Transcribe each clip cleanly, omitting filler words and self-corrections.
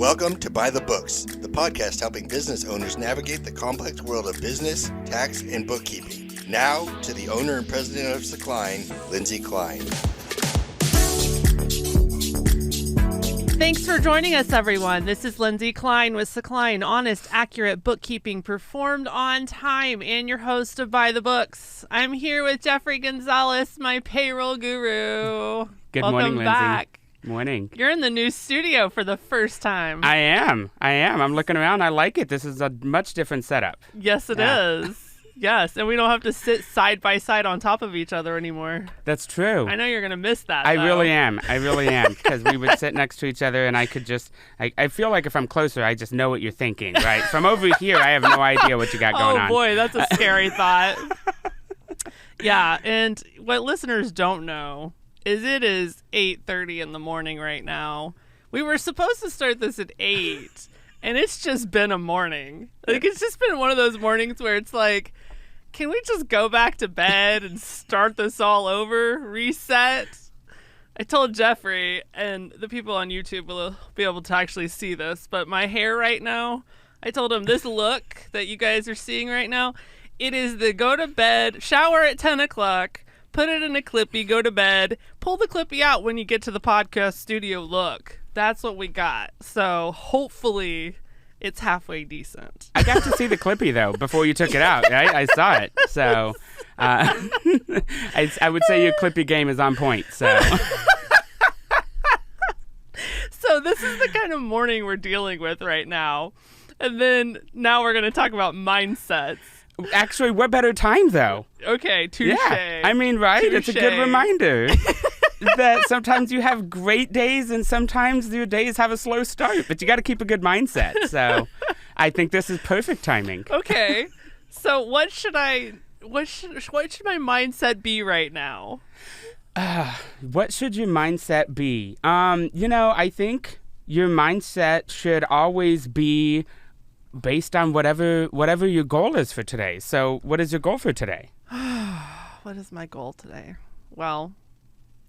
Welcome to By the Books, the podcast helping business owners navigate the complex world of business, tax, and bookkeeping. Now, to the owner and president of Secline, Lindsay Klein. Thanks for joining us, everyone. This is Lindsay Klein with Secline, honest, accurate bookkeeping performed on time, and your host of By the Books. I'm here with Jeffrey Gonzales, my payroll guru. Good morning, Lindsay. Back. Morning. You're in the new studio for the first time. I am. I'm looking around. I like it. This is a much different setup. Yes, it is. Yes, and we don't have to sit side by side on top of each other anymore. That's true. I know you're going to miss that, I though. really am, because we would sit next to each other, and I could just, I feel like if I'm closer, I just know what you're thinking, right? From over here, I have no idea what you got going on. Oh, boy, that's a scary thought. Yeah, and what listeners don't know is it is 8:30 in the morning right now. We were supposed to start this at 8, and it's just been a morning. Like, it's just been one of those mornings where it's like, can we just go back to bed and start this all over? Reset? I told Jeffrey, and the people on YouTube will be able to actually see this, but my hair right now, I told him this look that you guys are seeing right now, it is the go to bed, shower at 10 o'clock, put it in a clippy, go to bed, pull the clippy out when you get to the podcast studio look. That's what we got. So hopefully it's halfway decent. I got to see the clippy, though, before you took it out, right? I saw it. So I would say your clippy game is on point. So this is the kind of morning we're dealing with right now. And then now we're going to talk about mindsets. Actually, what better time, though? Okay, touche. Yeah, I mean, right? Touché. It's a good reminder that sometimes you have great days and sometimes your days have a slow start, but you got to keep a good mindset. So I think this is perfect timing. Okay. So what should my mindset be right now? What should your mindset be? I think your mindset should always be based on whatever your goal is for today. So what is your goal for today? What is my goal today? Well,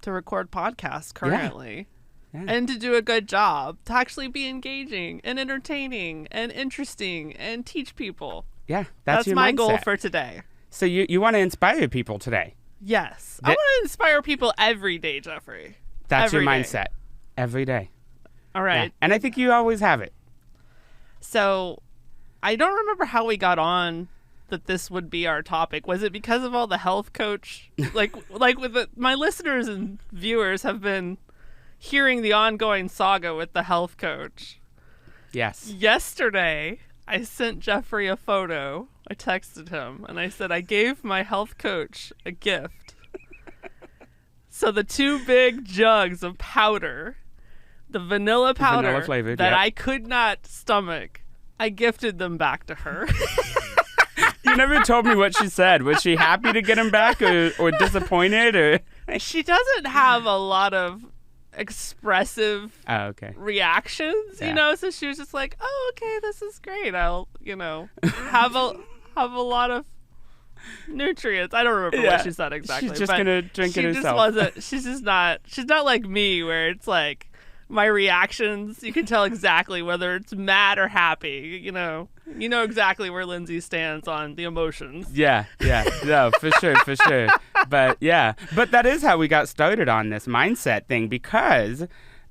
to record podcasts currently. Yeah. And to do a good job, to actually be engaging and entertaining and interesting and teach people. Yeah, that's your my mindset. goal for today. So you want to inspire people today? Yes. I want to inspire people every day, Jeffrey. That's your mindset. Every day. All right. Yeah. And I think you always have it. So I don't remember how we got on that this would be our topic. Was it because of all the health coach? like with my listeners and viewers have been hearing the ongoing saga with the health coach. Yes. Yesterday, I sent Jeffrey a photo. I texted him and I said, I gave my health coach a gift. So the 2 big jugs of powder, the vanilla powder vanilla flavored, that yep. I could not stomach, I gifted them back to her. You never told me what she said. Was she happy to get them back or disappointed? Or She doesn't have a lot of expressive reactions, so she was just like, oh, okay, this is great. I'll, have a lot of nutrients. I don't remember what she said exactly. She's just going to drink it herself. She's not like me where it's like, my reactions, you can tell exactly whether it's mad or happy. You know exactly where Lindsay stands on the emotions. Yeah, no, for sure. But that is how we got started on this mindset thing, because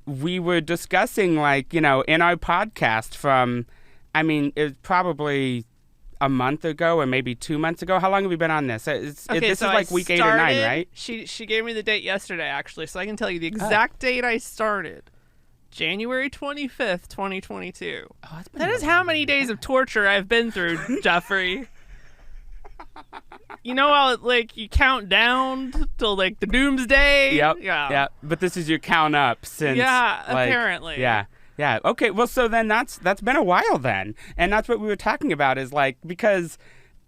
we were discussing, in our podcast from, it was probably a month ago or maybe 2 months ago. How long have we been on this? This is like week 8 or 9, right? She gave me the date yesterday, actually, so I can tell you the exact date I started. January 25th, 2022. Oh, that is how many days of torture I've been through, Jeffrey. You know how, you count down till, the doomsday? Yep. Yeah. But this is your count up since... Yeah, apparently. Yeah. Okay, well, so then that's been a while then. And that's what we were talking about is, because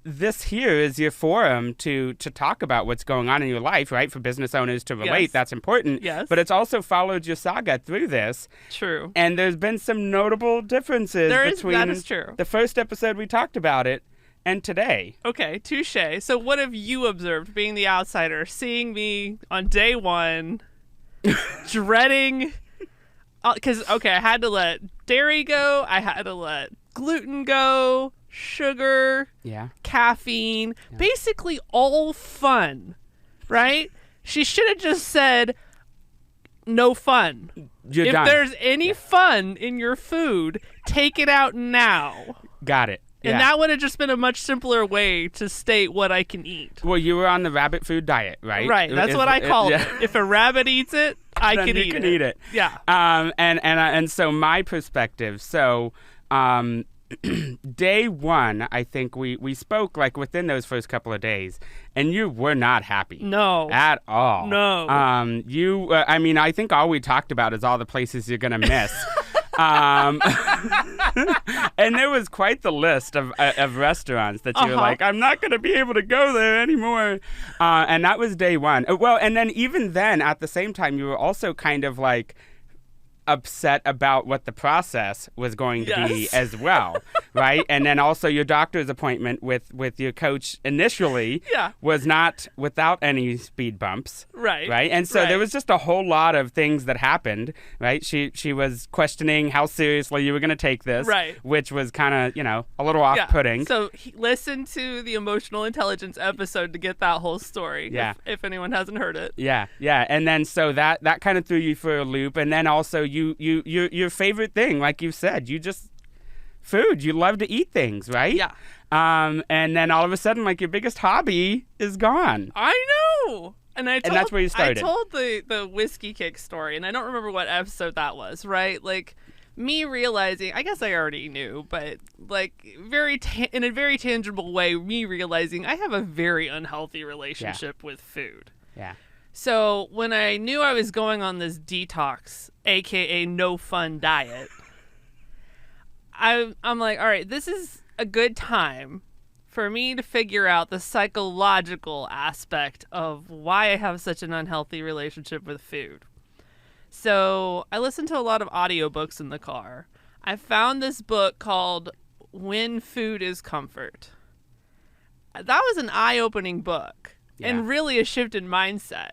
this here is your forum to talk about what's going on in your life, right? For business owners to relate, that's important. Yes. But it's also followed your saga through this. True. And there's been some notable differences between that is true. The first episode we talked about it and today. Okay, touche. So what have you observed, being the outsider, seeing me on day one, dreading... Because, I had to let dairy go. I had to let gluten go, sugar, caffeine, basically all fun, right? She should have just said, no fun. You're if done. there's any fun in your food, take it out now. Got it. And that would have just been a much simpler way to state what I can eat. Well, you were on the rabbit food diet, right? Right. That's what I called it. If a rabbit eats it, I can eat it. You can eat it. Yeah. And so my perspective. So, day one, I think we spoke like within those first couple of days, and you were not happy. No. At all. No. I think all we talked about is all the places you're gonna miss. And there was quite the list of restaurants that you were like, I'm not going to be able to go there anymore. And that was day one. Well, and then even then, at the same time, you were also kind of like upset about what the process was going to be as well, right? And then also your doctor's appointment with your coach initially was not without any speed bumps, right? And so there was just a whole lot of things that happened, right? She was questioning how seriously you were going to take this, which was kind of, a little off-putting. So listen to the emotional intelligence episode to get that whole story, if anyone hasn't heard it. Yeah. And then so that kind of threw you for a loop, and then also your favorite thing, like you said, food. You love to eat things, right? Yeah. And then all of a sudden, like your biggest hobby is gone. I know. And that's where you started. I told the whiskey kick story, and I don't remember what episode that was, right? Like me realizing, I guess I already knew, but like in a very tangible way, me realizing I have a very unhealthy relationship with food. Yeah. So when I knew I was going on this detox, aka no fun diet, I'm like, all right, this is a good time for me to figure out the psychological aspect of why I have such an unhealthy relationship with food. So I listened to a lot of audiobooks in the car. I found this book called When Food is Comfort. That was an eye-opening book and really a shift in mindset.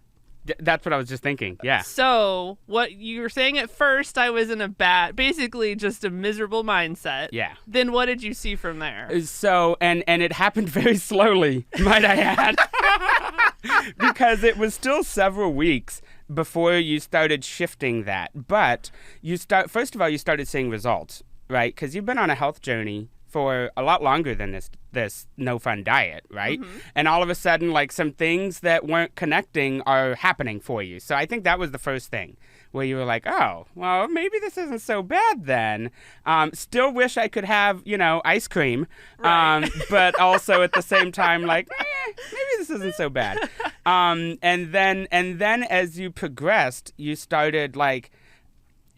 That's what I was just thinking. Yeah. So what you were saying at first, I was in basically just a miserable mindset. Yeah. Then what did you see from there? So, and it happened very slowly, might I add, because it was still several weeks before you started shifting that. But first of all, you started seeing results, right? Because you've been on a health journey for a lot longer than this no fun diet, right? Mm-hmm. And all of a sudden, like some things that weren't connecting are happening for you. So I think that was the first thing where you were like, oh, well, maybe this isn't so bad then. Still wish I could have, ice cream. Right. But also at the same time, like, maybe this isn't so bad. And then as you progressed, you started like,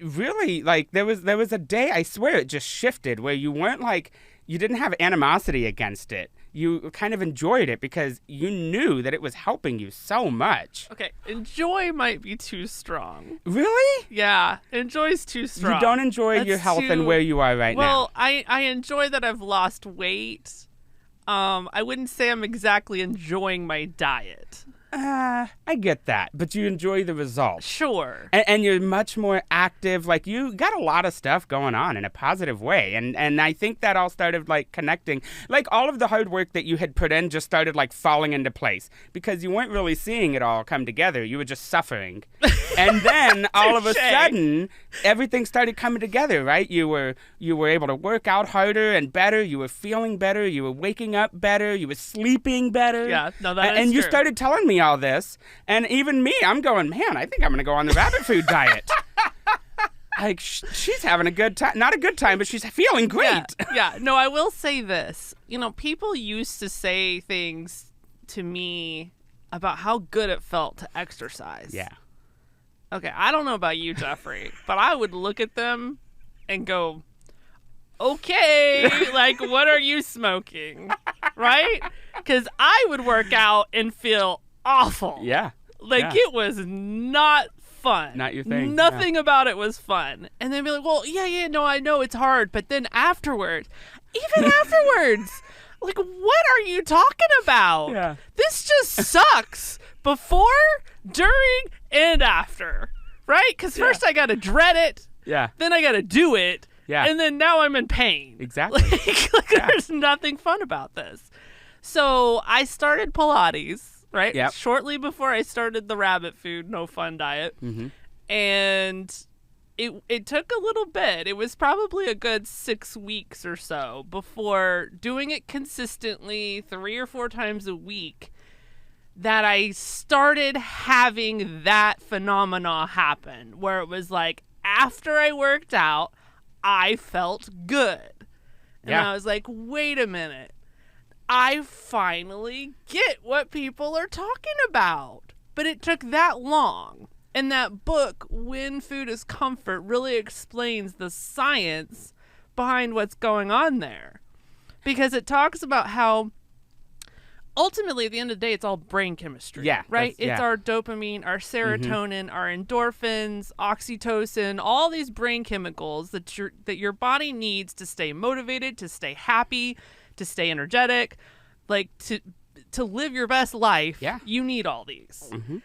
really, like there was a day, I swear it just shifted, where you weren't like, you didn't have animosity against it. You kind of enjoyed it because you knew that it was helping you so much. Okay, enjoy might be too strong. Really? Yeah, enjoy's too strong. You don't enjoy your health and where you are right now. Well, I enjoy that I've lost weight. I wouldn't say I'm exactly enjoying my diet. I get that, but you enjoy the results. Sure. And you're much more active. Like, you got a lot of stuff going on in a positive way. And I think that all started, like, connecting. Like, all of the hard work that you had put in just started, like, falling into place. Because you weren't really seeing it all come together. You were just suffering. And then, all of a sudden, everything started coming together, right? You were able to work out harder and better. You were feeling better. You were waking up better. You were sleeping better. Yeah, no, that is And you true. started telling me all this, and even me, I'm going, man, I think I'm going to go on the rabbit food diet. Like, she's having a good time. Not a good time, but she's feeling great. Yeah. No, I will say this. People used to say things to me about how good it felt to exercise. Yeah. Okay, I don't know about you, Jeffrey, but I would look at them and go, okay, like, what are you smoking? Right? Because I would work out and feel awful. Yeah. Like, it was not fun. Not your thing. Nothing about it was fun. And then be like, well, no, I know it's hard. But then afterwards, like, what are you talking about? Yeah. This just sucks. Before, during, and after. Right? Because first I got to dread it. Yeah. Then I got to do it. Yeah. And then now I'm in pain. Exactly. There's nothing fun about this. So I started Pilates, right? Yep. Shortly before I started the rabbit food, no fun diet. Mm-hmm. And it took a little bit. It was probably a good 6 weeks or so before doing it consistently 3 or 4 times a week that I started having that phenomena happen where it was like after I worked out, I felt good. And I was like, wait a minute. I finally get what people are talking about. But it took that long. And that book, When Food is Comfort, really explains the science behind what's going on there. Because it talks about how ultimately, at the end of the day, it's all brain chemistry. Yeah. Right? It's our dopamine, our serotonin, our endorphins, oxytocin, all these brain chemicals that your body needs to stay motivated, to stay happy, to stay energetic, like to live your best life. Yeah. You need all these. Mm-hmm.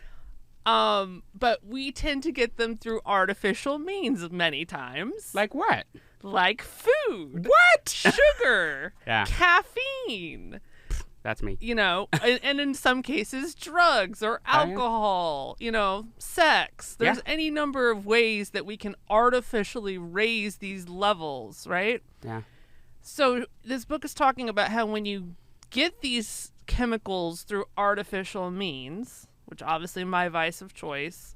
But we tend to get them through artificial means many times. Like what? Like food. What? Sugar. Yeah. Caffeine. That's me. You know, and in some cases, drugs or alcohol, you know, sex. There's any number of ways that we can artificially raise these levels, right? Yeah. So this book is talking about how when you get these chemicals through artificial means, which obviously my vice of choice,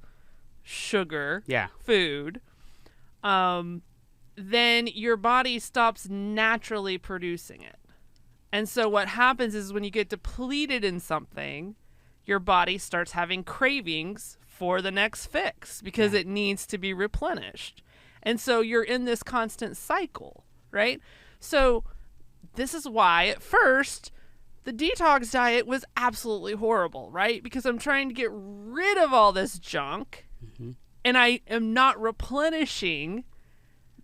sugar, food, then your body stops naturally producing it. And so what happens is when you get depleted in something, your body starts having cravings for the next fix because it needs to be replenished. And so you're in this constant cycle, right? So this is why at first the detox diet was absolutely horrible, right? Because I'm trying to get rid of all this junk and I am not replenishing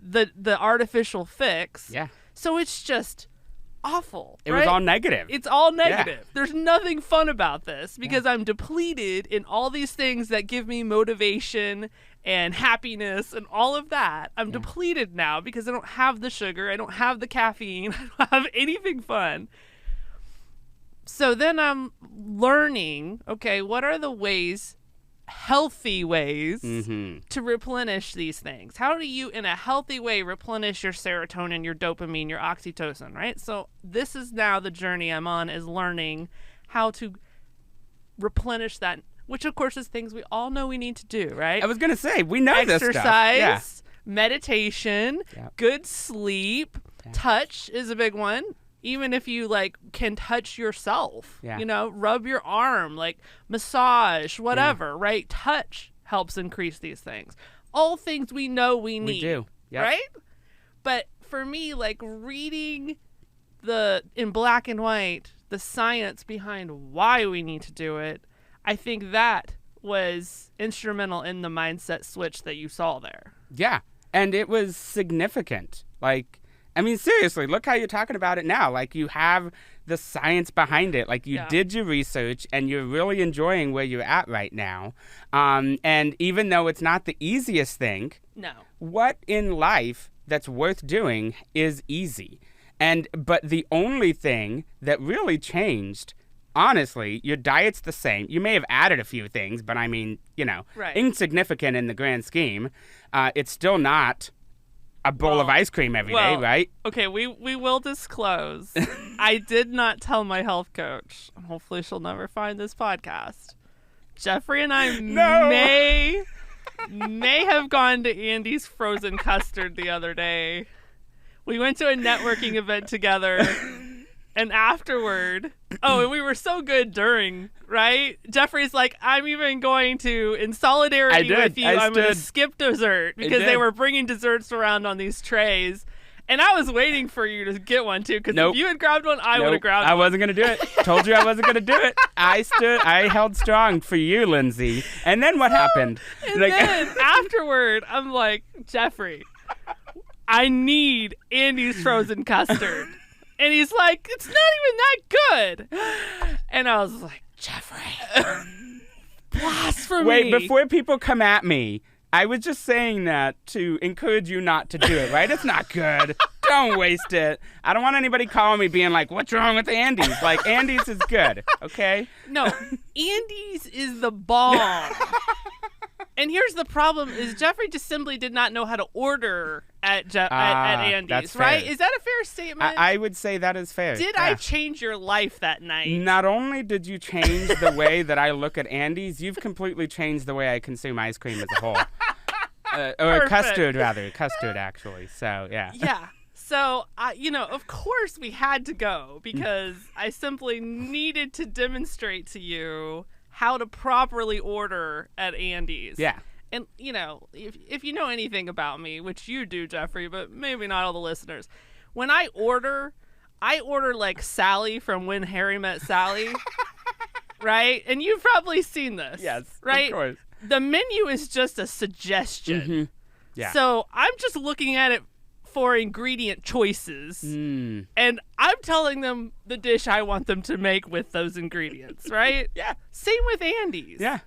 the artificial fix. Yeah. So it's just awful. It was all negative. It's all negative. Yeah. There's nothing fun about this because I'm depleted in all these things that give me motivation and happiness and all of that. I'm depleted now because I don't have the sugar. I don't have the caffeine. I don't have anything fun. So then I'm learning, okay, what are the ways, healthy ways to replenish these things? How do you, in a healthy way, replenish your serotonin, your dopamine, your oxytocin, right? So this is now the journey I'm on, is learning how to replenish that, which of course is things we all know we need to do, right? I was going to say, we know this stuff. Exercise, meditation, good sleep, touch is a big one. Even if you can touch yourself, you know, rub your arm, massage, whatever, right? Touch helps increase these things. All things we know we need. We do. Yep. Right? But for me, reading in black and white, the science behind why we need to do it, I think that was instrumental in the mindset switch that you saw there. Yeah. And it was significant. I mean, seriously, look how you're talking about it now. You have the science behind it. You did your research, and you're really enjoying where you're at right now. And even though it's not the easiest thing, what in life that's worth doing is easy. But the only thing that really changed, honestly, your diet's the same. You may have added a few things, but I mean, insignificant in the grand scheme. It's still not a bowl of ice cream every day, right? Okay, we will disclose. I did not tell my health coach. Hopefully she'll never find this podcast. Jeffrey and I may have gone to Andy's frozen custard the other day. We went to a networking event together, and afterward, and we were so good during, right? Jeffrey's like, I'm even going to, in solidarity with you, I'm going to skip dessert because they were bringing desserts around on these trays. And I was waiting for you to get one, too, because if you had grabbed one, I would have grabbed one. I wasn't going to do it. Told you I wasn't going to do it. I held strong for you, Lindsay. And then what happened? And then afterward, I'm like, Jeffrey, I need Andy's frozen custard. And he's like, it's not even that good. And I was like, Jeffrey, blasphemy. Wait, before people come at me, I was just saying that to encourage you not to do it, right? It's not good. Don't waste it. I don't want anybody calling me being like, what's wrong with Andy's? Like, Andy's is good, okay? No, Andy's is the bomb. And here's the problem is Jeffrey just simply did not know how to order at Andy's, that's right? fair. Is that a fair statement? I would say that is fair. Did I change your life that night? Not only did you change the way that I look at Andy's, you've completely changed the way I consume ice cream as a whole. Or custard, rather. Custard, actually. So, yeah. Yeah. So, of course we had to go because I simply needed to demonstrate to you how to properly order at Andy's. Yeah. And, if you know anything about me, which you do, Jeffrey, but maybe not all the listeners, when I order like Sally from When Harry Met Sally, right? And you've probably seen this. Yes, right? of course. The menu is just a suggestion. Mm-hmm. Yeah. So I'm just looking at it for ingredient choices, and I'm telling them the dish I want them to make with those ingredients, right? Yeah. Same with Andy's. Yeah.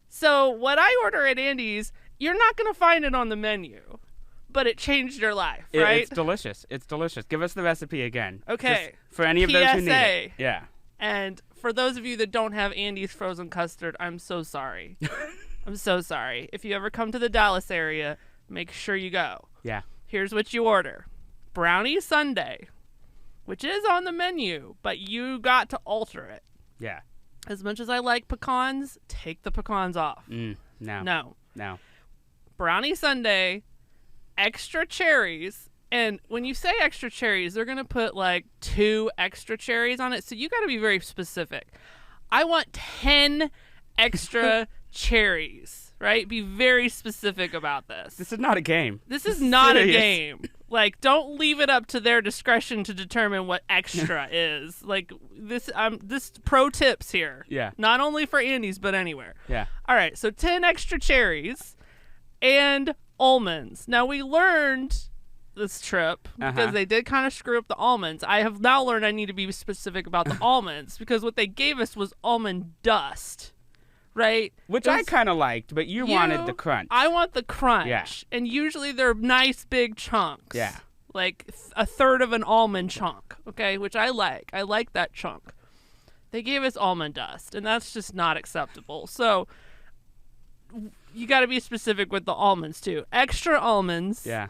So what I order at Andy's, you're not going to find it on the menu, but it changed your life, right? It's delicious. It's delicious. Give us the recipe again. Okay. Just for any of those who need PSA. it. Yeah. And for those of you that don't have Andy's frozen custard, I'm so sorry. I'm so sorry. If you ever come to the Dallas area, make sure you go. Yeah. Here's what you order. Brownie sundae, which is on the menu, but you got to alter it. Yeah. As much as I like pecans, take the pecans off. No. No. Brownie sundae, extra cherries. And when you say extra cherries, they're going to put like 2 extra cherries on it. So you got to be very specific. I want 10 extra cherries, right? Be very specific about this. This is not a game. This is not serious. a game. Like, don't leave it up to their discretion to determine what extra is. Like, this pro tips here. Yeah. Not only for Andy's, but anywhere. Yeah. All right, so 10 extra cherries and almonds. Now, we learned this trip because they did kind of screw up the almonds. I have now learned I need to be specific about the almonds because what they gave us was almond dust. Right? Which I kind of liked, but you wanted the crunch. I want the crunch. Yeah. And usually they're nice big chunks. Yeah. Like a third of an almond chunk, okay? Which I like. I like that chunk. They gave us almond dust, and that's just not acceptable. So you got to be specific with the almonds, too. Extra almonds. Yeah.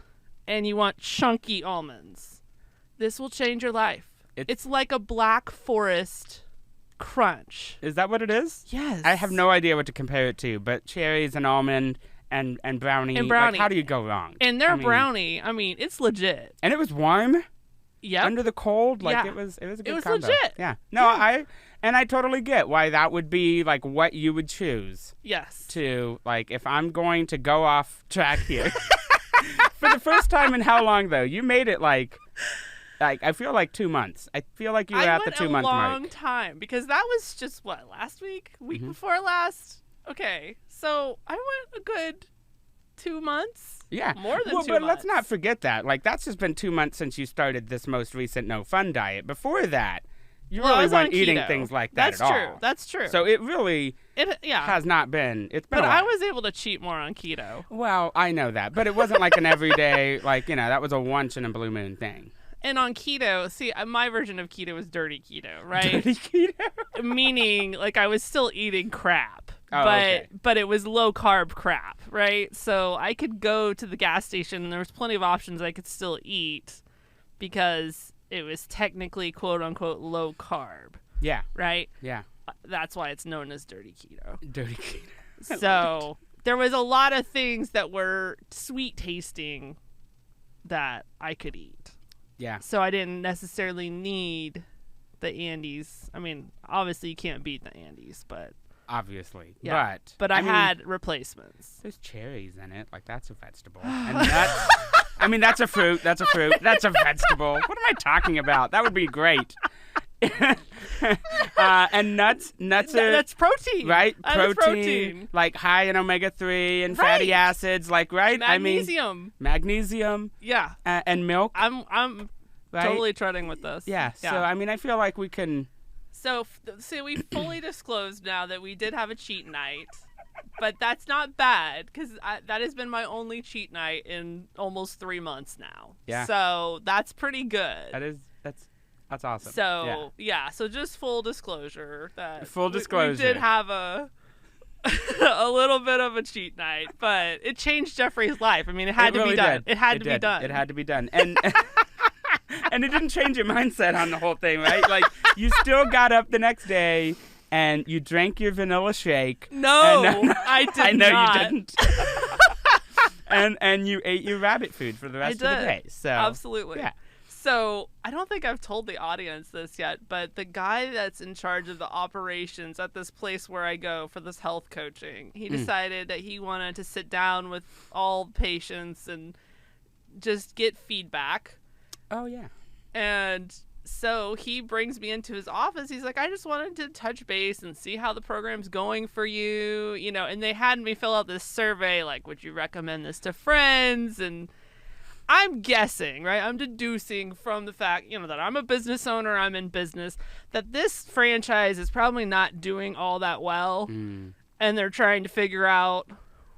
And you want chunky almonds. This will change your life. It's like a Black Forest crunch. Is that what it is? Yes. I have no idea what to compare it to, but cherries and almond and brownie. And brownie. Like, how do you go wrong? And their brownie, it's legit. And it was warm. Yep. Under the cold, like Yeah. it was a good It was combo. legit. Yeah. No, I totally get why that would be like what you would choose Yes. to, like, if I'm going to go off track here. For the first time in how long though? You made it like I feel like 2 months. I feel like you were at the 2 month mark. I went a long time because that was just last week? Week before last? Okay. So I went a good 2 months. Yeah. More than 2 months. But let's not forget that. Like, that's just been 2 months since you started this most recent no fun diet. Before that, you really weren't eating things like that That's at true. all. That's true. So it really has not been. It's been. But a while. I was able to cheat more on keto. Well, I know that, but it wasn't like an everyday, that was a once in a blue moon thing. And on keto, see, my version of keto was dirty keto, right? Dirty keto? Meaning, like, I was still eating crap, Oh, but it was low carb crap, right? So I could go to the gas station and there was plenty of options I could still eat because it was technically quote unquote low carb. Yeah. Right? Yeah. That's why it's known as dirty keto. Dirty keto. So there was a lot of things that were sweet tasting that I could eat. Yeah. So I didn't necessarily need the Andes. Obviously you can't beat the Andes, but obviously. yeah. But I had replacements. There's cherries in it. Like, that's a vegetable. And nuts. That's a fruit. That's a fruit. That's a vegetable. What am I talking about? That would be great. And nuts are... That's protein. Right? Protein. Like, high in omega-3 and fatty acids. Like, right? Magnesium. Magnesium. Yeah. And milk. I'm right? totally treading with this. Yeah. So, I feel like we can... So we fully disclosed now that we did have a cheat night. But that's not bad because that has been my only cheat night in almost 3 months now. Yeah. So that's pretty good. That's awesome. So yeah. So just full disclosure that Full disclosure. we did have a a little bit of a cheat night, but it changed Jeffrey's life. I mean, it had to be done. It had to be done. It had to be done. And and it didn't change your mindset on the whole thing, right? Like you still got up the next day and you drank your vanilla shake. No, I did not. I know you didn't. and you ate your rabbit food for the rest of the day. So absolutely. Yeah. So I don't think I've told the audience this yet, but the guy that's in charge of the operations at this place where I go for this health coaching, he decided that he wanted to sit down with all patients and just get feedback. Oh, yeah. And so he brings me into his office. He's like, I just wanted to touch base and see how the program's going for you, you know, and they had me fill out this survey, like, would you recommend this to friends? And I'm guessing, right? I'm deducing from the fact, you know, that I'm a business owner, I'm in business, that this franchise is probably not doing all that well. And they're trying to figure out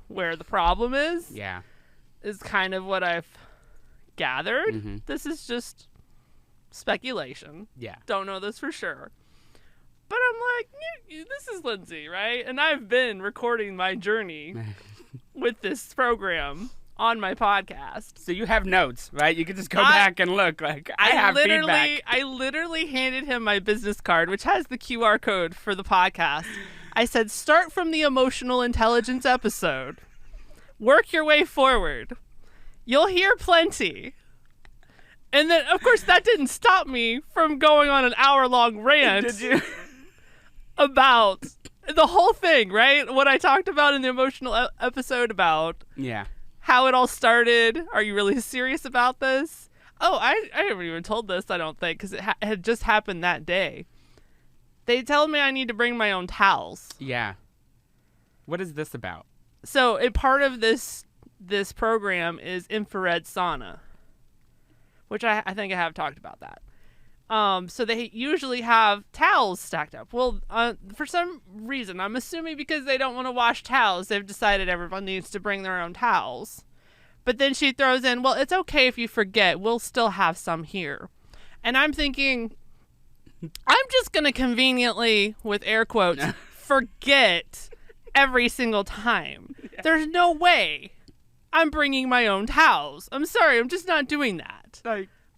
where the problem is. Yeah. Is kind of what I've gathered. This is just speculation. Yeah. Don't know this for sure. But I'm like, this is Lindsay, right? And I've been recording my journey with this program on my podcast. So you have notes, right? You can just go back and look. Like I have feedback. I literally handed him my business card, which has the QR code for the podcast. I said, start from the emotional intelligence episode. Work your way forward. You'll hear plenty. And then, of course, that didn't stop me from going on an hour-long rant. Did you? About the whole thing, right? What I talked about in the emotional episode about how it all started. Are you really serious about this? Oh, I haven't even told this, I don't think, because it had just happened that day. They tell me I need to bring my own towels. Yeah. What is this about? So a part of this program is infrared sauna, which I think I have talked about that. So they usually have towels stacked up. Well, for some reason, I'm assuming because they don't want to wash towels, they've decided everyone needs to bring their own towels. But then she throws in, well, it's okay if you forget. We'll still have some here. And I'm thinking, I'm just going to conveniently, with air quotes, forget every single time. Yeah. There's no way I'm bringing my own towels. I'm sorry, I'm just not doing that.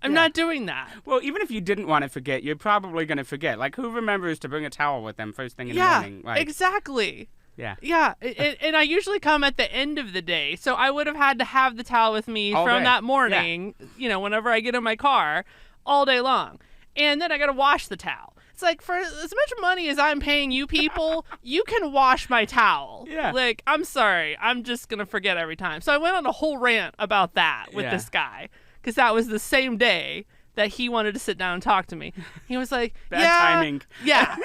I'm not doing that. Well, even if you didn't want to forget, you're probably going to forget. Like, who remembers to bring a towel with them first thing in the morning? Like, exactly. Yeah. Yeah, and I usually come at the end of the day, so I would have had to have the towel with me all from day. that morning, you know, whenever I get in my car, all day long. And then I got to wash the towel. It's like, for as much money as I'm paying you people, you can wash my towel. Yeah. Like, I'm sorry, I'm just going to forget every time. So I went on a whole rant about that with this guy, because that was the same day that he wanted to sit down and talk to me. He was like, Bad timing. Yeah.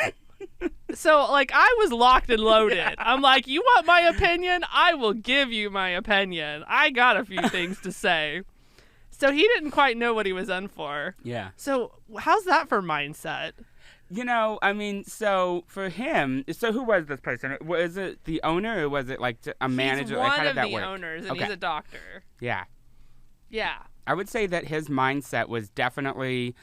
So, like, I was locked and loaded. Yeah. I'm like, you want my opinion? I will give you my opinion. I got a few things to say. So he didn't quite know what he was in for. Yeah. So how's that for mindset? You know, I mean, so for him, so who was this person? Was it the owner or was it like a manager? He's one like, how of did that the work? owners, and he's a doctor. Yeah. Yeah. I would say that his mindset was definitely,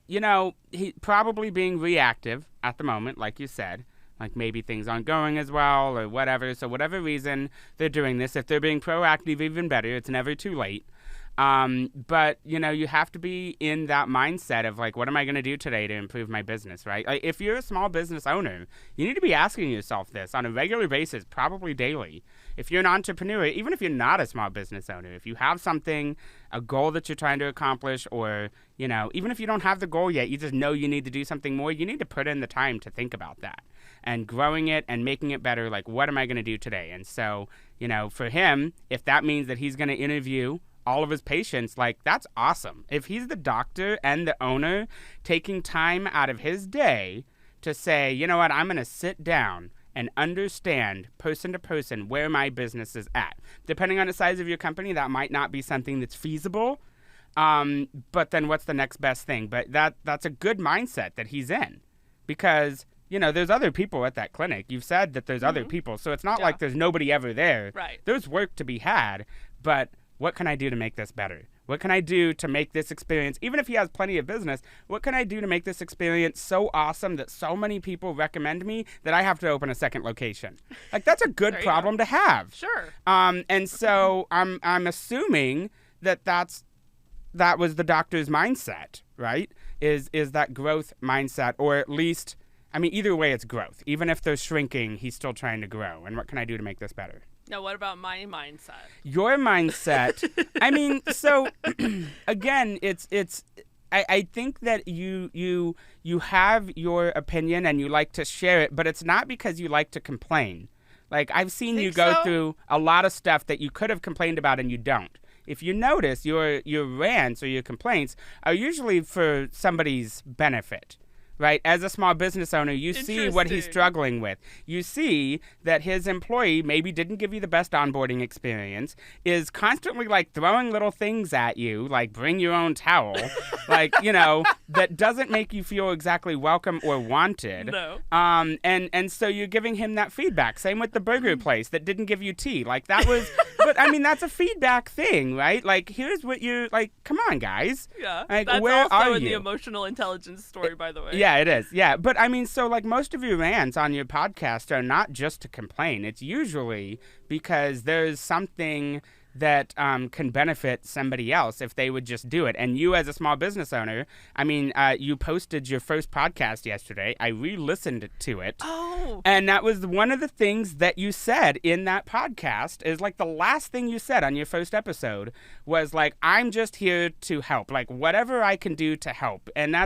you know, he probably being reactive at the moment, like you said. Like maybe things aren't going as well or whatever. So whatever reason they're doing this, if they're being proactive, even better. It's never too late. But, you know, you have to be in that mindset of like, what am I going to do today to improve my business, right? Like if you're a small business owner, you need to be asking yourself this on a regular basis, probably daily. If you're an entrepreneur, even if you're not a small business owner, if you have something, a goal that you're trying to accomplish, or, you know, even if you don't have the goal yet, you just know you need to do something more, you need to put in the time to think about that and growing it and making it better. Like, what am I going to do today? And so, you know, for him, if that means that he's going to interview all of his patients, like, that's awesome. If he's the doctor and the owner taking time out of his day to say, you know what, I'm going to sit down and understand person to person where my business is at. Depending on the size of your company, that might not be something that's feasible. But then what's the next best thing? But that's a good mindset that he's in, because there's other people at that clinic. You've said that there's other people. So it's not like there's nobody ever there. Right. There's work to be had. But what can I do to make this better? What can I do to make this experience, even if he has plenty of business, what can I do to make this experience so awesome that so many people recommend me that I have to open a second location? Like, that's a good problem to have. Sure. And so I'm assuming that was the doctor's mindset, right? Is that growth mindset, or at least, I mean, either way, it's growth. Even if they're shrinking, he's still trying to grow. And what can I do to make this better? Now, what about my mindset? Your mindset. I mean, so again, I think that you have your opinion and you like to share it, but it's not because you like to complain. Like, I've seen you go through a lot of stuff that you could have complained about and you don't. If you notice, your rants or your complaints are usually for somebody's benefit. Right? As a small business owner, you see what he's struggling with. You see that his employee maybe didn't give you the best onboarding experience, is constantly like throwing little things at you, like bring your own towel, like, that doesn't make you feel exactly welcome or wanted. No. And so you're giving him that feedback. Same with the burger place that didn't give you tea. Like, that was, but I mean, that's a feedback thing, right? Like, here's what you're like, come on, guys. Yeah. Like, that's where also are in you? the emotional intelligence story, by the way. Yeah, it is. Yeah. But I mean, so like most of your rants on your podcast are not just to complain. It's usually because there's something that can benefit somebody else if they would just do it. And you as a small business owner, I mean, you posted your first podcast yesterday. I re-listened to it. Oh. And that was one of the things that you said in that podcast is like the last thing you said on your first episode was like, I'm just here to help, like whatever I can do to help. And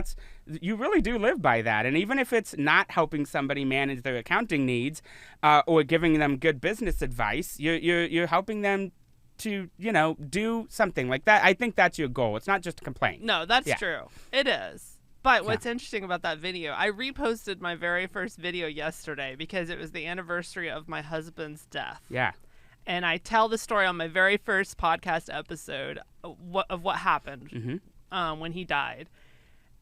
you really do live by that. And even if it's not helping somebody manage their accounting needs or giving them good business advice, you're helping them to, do something like that. I think that's your goal. It's not just a complaint. No, that's true. It is. But what's interesting about that video, I reposted my very first video yesterday because it was the anniversary of my husband's death. Yeah. And I tell the story on my very first podcast episode of what happened when he died.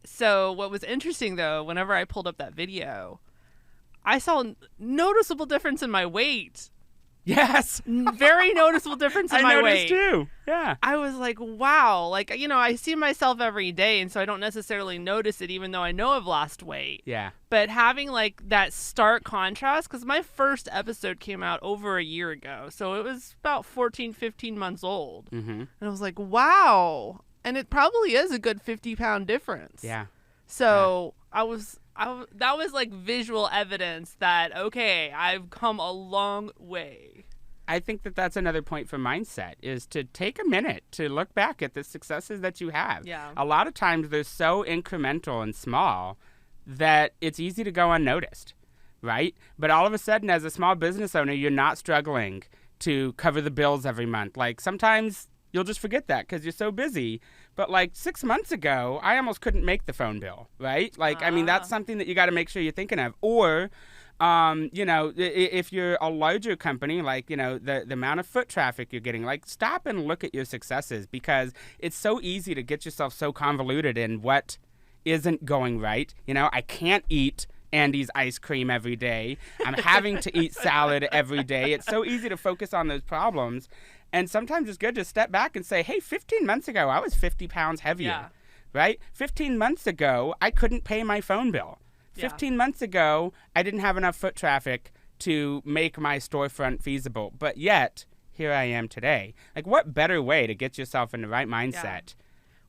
So what was interesting, though, whenever I pulled up that video, I saw a noticeable difference in my weight. Yes. Very noticeable difference in my weight. I noticed too. Yeah. I was like, wow. Like, I see myself every day, and so I don't necessarily notice it, even though I know I've lost weight. Yeah. But having, like, that stark contrast, because my first episode came out over a year ago, so it was about 14, 15 months old. Mm-hmm. And I was like, wow. And it probably is a good 50-pound difference. Yeah. So that was like visual evidence that, okay, I've come a long way. I think that that's another point for mindset is to take a minute to look back at the successes that you have. Yeah. A lot of times they're so incremental and small that it's easy to go unnoticed, right? But all of a sudden, as a small business owner, you're not struggling to cover the bills every month. Like, sometimes you'll just forget that because you're so busy. But like 6 months ago, I almost couldn't make the phone bill, right? Like, I mean, that's something that you got to make sure you're thinking of. Or, if you're a larger company, like, the amount of foot traffic you're getting, like, stop and look at your successes because it's so easy to get yourself so convoluted in what isn't going right. I can't eat Andy's ice cream every day. I'm having to eat salad every day. It's so easy to focus on those problems. And sometimes it's good to step back and say, hey, 15 months ago, I was 50 pounds heavier, right? 15 months ago, I couldn't pay my phone bill. 15 months ago, I didn't have enough foot traffic to make my storefront feasible. But yet, here I am today. Like, what better way to get yourself in the right mindset? Yeah.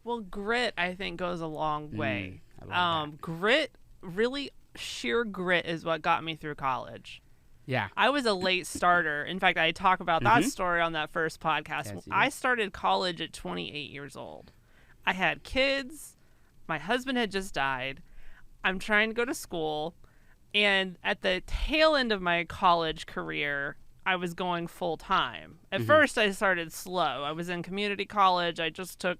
Well, grit, I think, goes a long way. I love that. Grit, really sheer grit is what got me through college. Yeah. I was a late starter. In fact, I talk about that story on that first podcast. Yes, I started college at 28 years old. I had kids. My husband had just died. I'm trying to go to school. And at the tail end of my college career, I was going full time. At first, I started slow. I was in community college. I just took,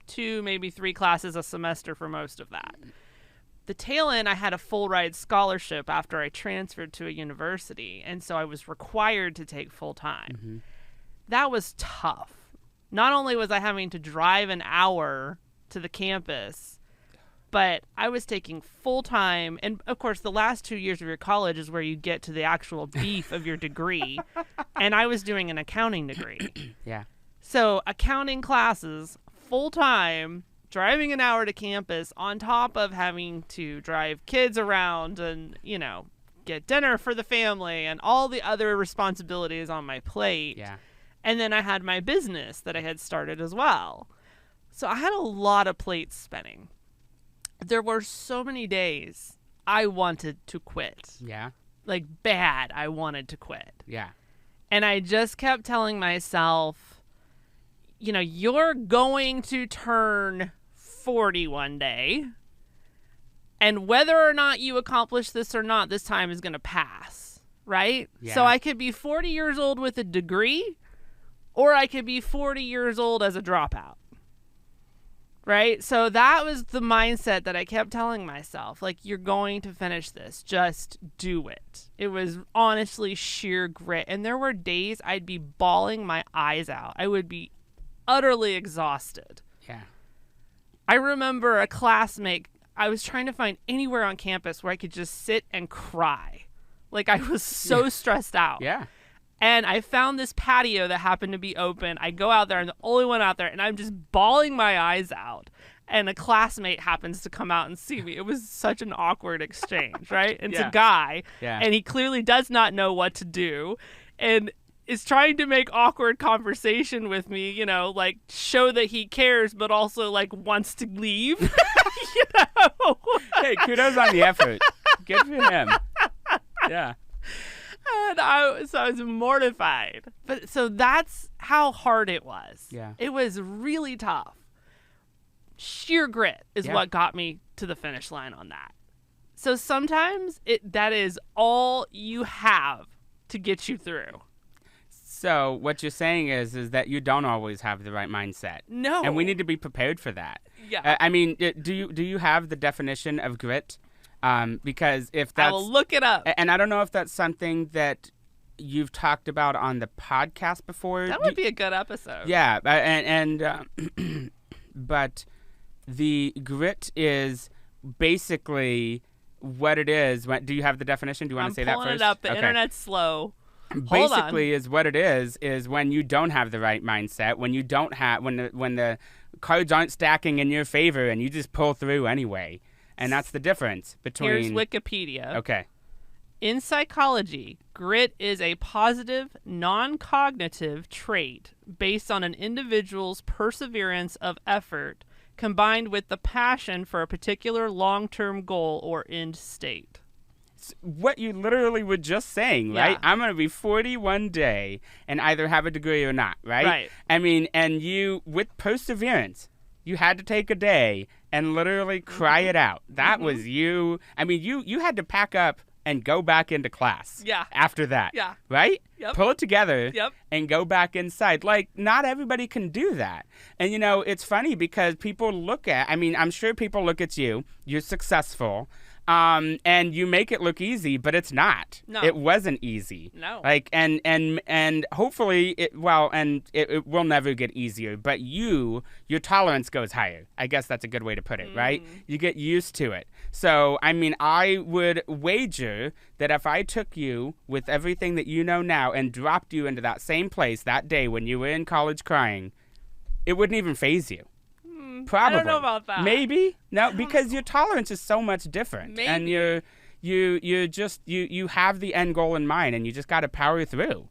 2, maybe 3 classes a semester for most of that. The tail end, I had a full ride scholarship after I transferred to a university, and so I was required to take full time. That was tough. Not only was I having to drive an hour to the campus, But I was taking full-time, and of course the last 2 years of your college is where you get to the actual beef of your degree, and I was doing an accounting degree. Yeah. So accounting classes, full-time, driving an hour to campus on top of having to drive kids around and, get dinner for the family and all the other responsibilities on my plate. Yeah. And then I had my business that I had started as well. So I had a lot of plates spinning. There were so many days I wanted to quit. Yeah. Like bad, I wanted to quit. Yeah. And I just kept telling myself, you're going to turn 40 one day. And whether or not you accomplish this or not, this time is going to pass, right? Yeah. So I could be 40 years old with a degree, or I could be 40 years old as a dropout, right? So that was the mindset that I kept telling myself, like, you're going to finish this. Just do it. It was honestly sheer grit. And there were days I'd be bawling my eyes out. I would be utterly exhausted. Yeah. I remember a classmate, I was trying to find anywhere on campus where I could just sit and cry. Like, I was so stressed out. Yeah. And I found this patio that happened to be open. I go out there, I'm the only one out there, and I'm just bawling my eyes out. And a classmate happens to come out and see me. It was such an awkward exchange, right? And it's a guy, and he clearly does not know what to do. And is trying to make awkward conversation with me, like show that he cares, but also like wants to leave. Hey, kudos on the effort. Good for him. Yeah. And I was mortified. But so that's how hard it was. Yeah. It was really tough. Sheer grit is what got me to the finish line on that. So sometimes that is all you have to get you through. So what you're saying is that you don't always have the right mindset. No. And we need to be prepared for that. Yeah. I mean, do you have the definition of grit? Because if that's... I will look it up. And I don't know if that's something that you've talked about on the podcast before. That would be a good episode. Yeah. But the grit is basically what it is. Do you have the definition? Do you want to say that first? I'm pulling it up. The internet's slow. Basically is what it is when you don't have the right mindset, when you don't have when the cards aren't stacking in your favor and you just pull through anyway. And that's the difference between... Here's Wikipedia. Okay. In psychology, grit is a positive, non-cognitive trait based on an individual's perseverance of effort combined with the passion for a particular long-term goal or end state. What you literally were just saying, right? Yeah. I'm going to be 40 one day and either have a degree or not, right? Right. I mean, and you, with perseverance, you had to take a day and literally cry it out. That was you. I mean, you had to pack up and go back into class. Yeah. After that. Yeah. Right? Yep. Pull it together. Yep. And go back inside. Like, not everybody can do that. And, it's funny because people look at, I'm sure people look at you. You're successful. And you make it look easy, but it's not. No. It wasn't easy. No. Like, and hopefully it will never get easier, but your tolerance goes higher. I guess that's a good way to put it, right? You get used to it. So, I would wager that if I took you with everything that you know now and dropped you into that same place that day when you were in college crying, it wouldn't even faze you. Probably. I don't know about that. Maybe. No, because your tolerance is so much different. Maybe. And you have the end goal in mind and you just got to power through.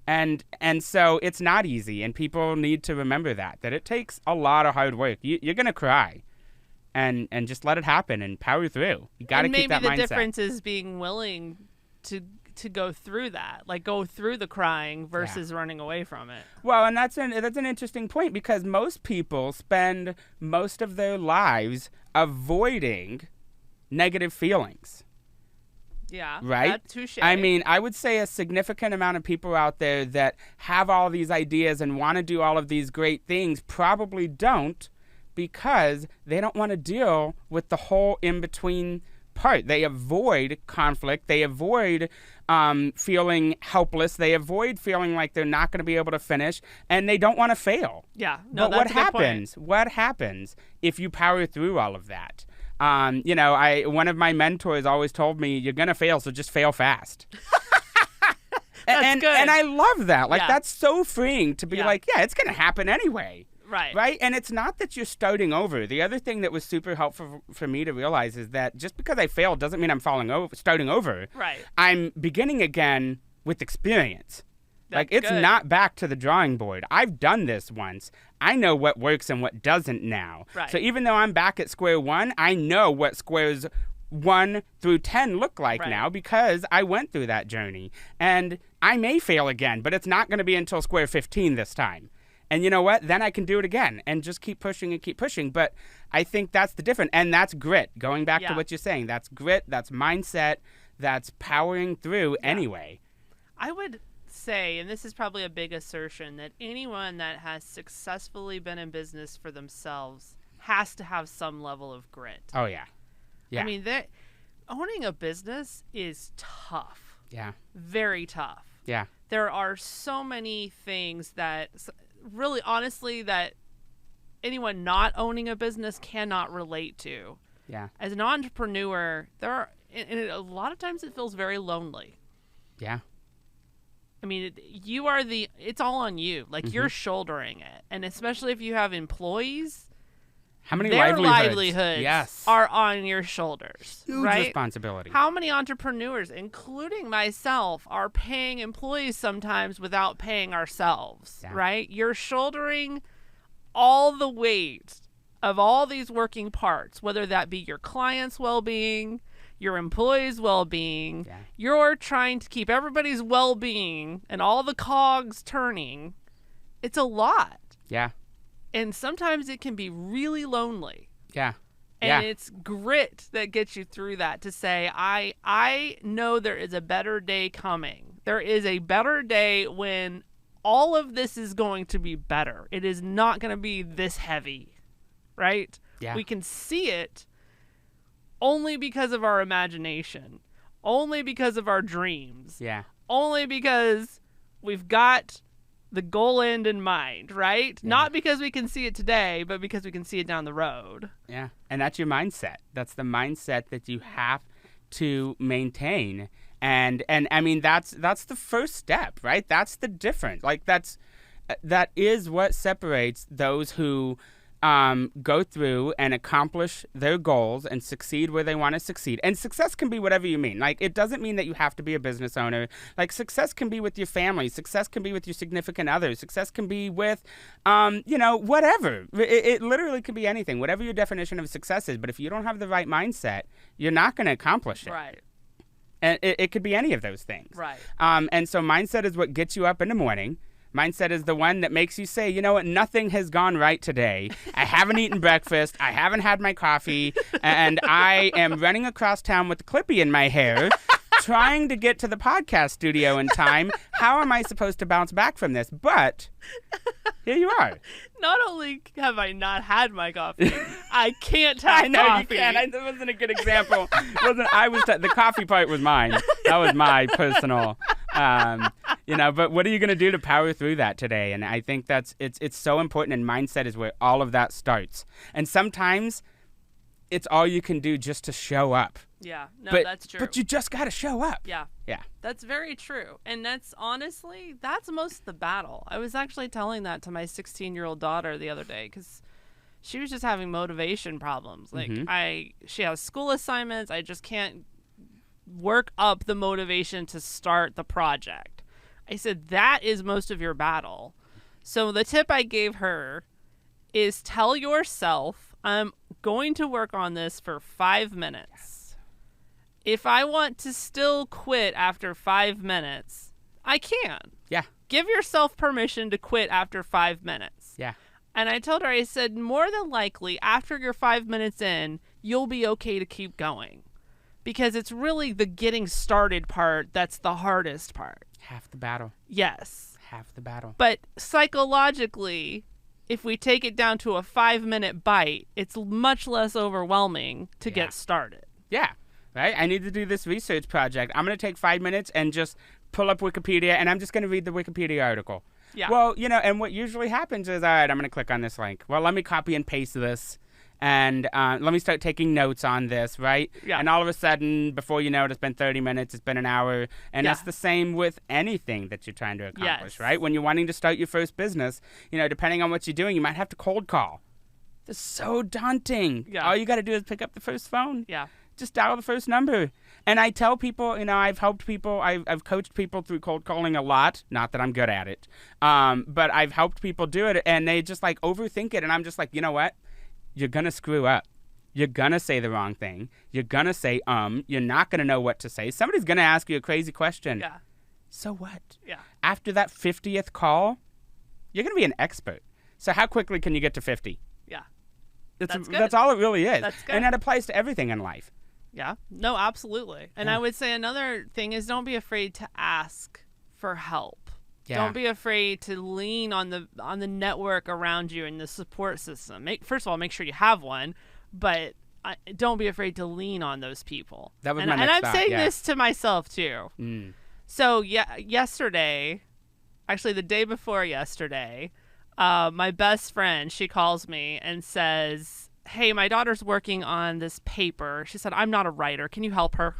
And so it's not easy, and people need to remember that it takes a lot of hard work. You're going to cry. And just let it happen and power through. You got to keep that mindset. Maybe the difference is being willing to go through that, like go through the crying versus running away from it. Well, and that's an interesting point because most people spend most of their lives avoiding negative feelings. Yeah. Right? That's touche. I would say a significant amount of people out there that have all these ideas and want to do all of these great things probably don't, because they don't want to deal with the whole in-between part. They avoid conflict. They avoid feeling helpless. They avoid feeling like they're not going to be able to finish, and they don't want to fail. Yeah. No, but that's what a good point. happens? What happens if you power through all of that? One of my mentors always told me, you're going to fail, so just fail fast. That's good. And I love that. Like, Yeah. that's so freeing to be Yeah. like, yeah, it's going to happen anyway. Right. Right? And it's not that you're starting over. The other thing that was super helpful for me to realize is that just because I failed doesn't mean I'm starting over. Right. I'm beginning again with experience. Like, That's it's good. not back to the drawing board. I've done this once. I know what works and what doesn't now. Right. So even though I'm back at square one, I know what squares 1 through 10 look like Right. now because I went through that journey. And I may fail again, but it's not going to be until square 15 this time. And you know what? Then I can do it again and just keep pushing and keep pushing. But I think that's the difference. And that's grit. Going back to Yeah. what you're saying, that's grit, that's mindset, that's powering through anyway. I would say, and this is probably a big assertion, that anyone that has successfully been in business for themselves has to have some level of grit. Oh, yeah. Yeah. I mean, owning a business is tough. Yeah. Very tough. Yeah. There are so many things that really, honestly, that anyone not owning a business cannot relate to. Yeah. As an entrepreneur, and a lot of times it feels very lonely. Yeah. I mean, it's all on you. Like, you're shouldering it. And especially if you have employees, How many their livelihoods? Yes. are on your shoulders. Huge right? responsibility. How many entrepreneurs, including myself, are paying employees sometimes without paying ourselves, Yeah. right? You're shouldering all the weight of all these working parts, whether that be your client's well-being, your employees' well-being. Yeah. You're trying to keep everybody's well-being and all the cogs turning. It's a lot. Yeah. And sometimes it can be really lonely. Yeah. And Yeah. it's grit that gets you through that, to say, I know there is a better day coming. There is a better day when all of this is going to be better. It is not going to be this heavy, right? Yeah. We can see it only because of our imagination, only because of our dreams, Yeah. only because we've got the goal end in mind, right? Yeah. Not because we can see it today, but because we can see it down the road. Yeah. And that's your mindset. That's the mindset that you have to maintain. And I mean, that's the first step, right? That's the difference. Like, that is what separates those who go through and accomplish their goals and succeed where they want to succeed. And success can be whatever you mean. Like, it doesn't mean that you have to be a business owner. Like, success can be with your family. Success can be with your significant other. Success can be with, whatever. It literally can be anything, whatever your definition of success is. But if you don't have the right mindset, you're not going to accomplish it. Right. And it could be any of those things. Right. And so mindset is what gets you up in the morning. Mindset is the one that makes you say, you know what, nothing has gone right today. I haven't eaten breakfast. I haven't had my coffee. And I am running across town with a Clippy in my hair, trying to get to the podcast studio in time. How am I supposed to bounce back from this? But here you are. Not only have I not had my coffee, I can't have I know coffee. you can't. That wasn't a good example. The coffee part was mine. That was my personal. But what are you going to do to power through that today? And I think it's so important. And mindset is where all of that starts. And sometimes it's all you can do just to show up. Yeah, no, But that's true. But you just got to show up. Yeah. Yeah. That's very true. And that's honestly, that's most of the battle. I was actually telling that to my 16-year-old daughter the other day, because she was just having motivation problems. Like, she has school assignments. I just can't work up the motivation to start the project. I said, that is most of your battle. So the tip I gave her is, tell yourself, I'm going to work on this for 5 minutes. Yes. If I want to still quit after 5 minutes, I can. Yeah. Give yourself permission to quit after 5 minutes. Yeah. And I told her, I said, more than likely, after you're 5 minutes in, you'll be okay to keep going. Because it's really the getting started part that's the hardest part. Half the battle. Yes. Half the battle. But psychologically, if we take it down to a 5-minute bite, it's much less overwhelming to get started. Yeah. Right? I need to do this research project. I'm going to take 5 minutes and just pull up Wikipedia, and I'm just going to read the Wikipedia article. Yeah. Well, and what usually happens is, all right, I'm going to click on this link. Well, let me copy and paste this. and let me start taking notes on this, right? Yeah. And all of a sudden, before you know it, it's been 30 minutes, it's been an hour. And Yeah. that's the same with anything that you're trying to accomplish, Yes. right? When you're wanting to start your first business, depending on what you're doing, you might have to cold call. It's so daunting. Yeah. All you got to do is pick up the first phone. Yeah. Just dial the first number. And I tell people, I've helped people, I've coached people through cold calling a lot. Not that I'm good at it. But I've helped people do it, and they just like overthink it. And I'm just like, you know what? You're going to screw up. You're going to say the wrong thing. You're going to say, you're not going to know what to say. Somebody's going to ask you a crazy question. Yeah. So what? Yeah. After that 50th call, you're going to be an expert. So how quickly can you get to 50? Yeah. That's good. That's all it really is. That's good. And that applies to everything in life. Yeah. No, absolutely. And Yeah. I would say another thing is don't be afraid to ask for help. Yeah. Don't be afraid to lean on the network around you and the support system. First of all, make sure you have one, but don't be afraid to lean on those people. That was and, my next And I'm thought, saying yeah. this to myself too. Mm. So yesterday, actually the day before yesterday, my best friend, she calls me and says, "Hey, my daughter's working on this paper." She said, "I'm not a writer. Can you help her?"